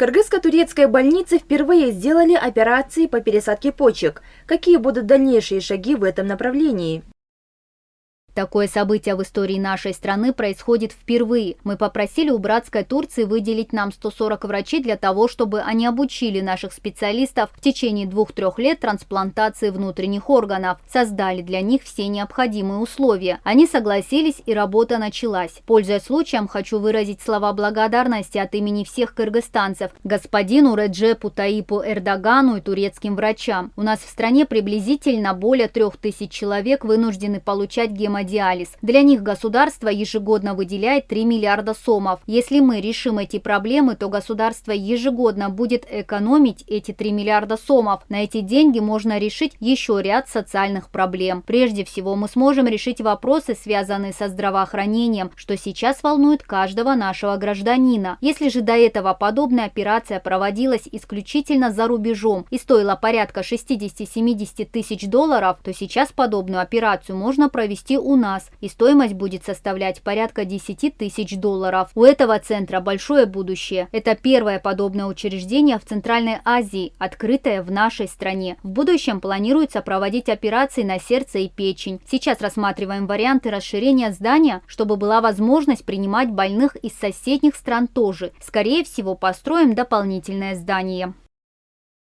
кыргызско-турецкой больнице впервые сделали операции по пересадке почек. Какие будут дальнейшие шаги в этом направлении? Такое событие в истории нашей страны происходит впервые. Мы попросили у братской Турции выделить нам 140 врачей для того, чтобы они обучили наших специалистов в течение 2-3 лет трансплантации внутренних органов, создали для них все необходимые условия. Они согласились, и работа началась. Пользуясь случаем, хочу выразить слова благодарности от имени всех кыргызстанцев господину Реджепу Таипу Эрдогану и турецким врачам. У нас в стране приблизительно более 3000 человек вынуждены получать гемодиализ. Для них государство ежегодно выделяет 3 миллиарда сомов. Если мы решим эти проблемы, то государство ежегодно будет экономить эти 3 миллиарда сомов. На эти деньги можно решить еще ряд социальных проблем. Прежде всего, мы сможем решить вопросы, связанные со здравоохранением, что сейчас волнует каждого нашего гражданина. Если же до этого подобная операция проводилась исключительно за рубежом и стоила порядка 60-70 тысяч долларов, то сейчас подобную операцию можно провести у нас, и стоимость будет составлять порядка 10 тысяч долларов. У этого центра большое будущее. Это первое подобное учреждение в Центральной Азии, открытое в нашей стране. В будущем планируется проводить операции на сердце и печень. Сейчас рассматриваем варианты расширения здания, чтобы была возможность принимать больных из соседних стран тоже. Скорее всего, построим дополнительное здание.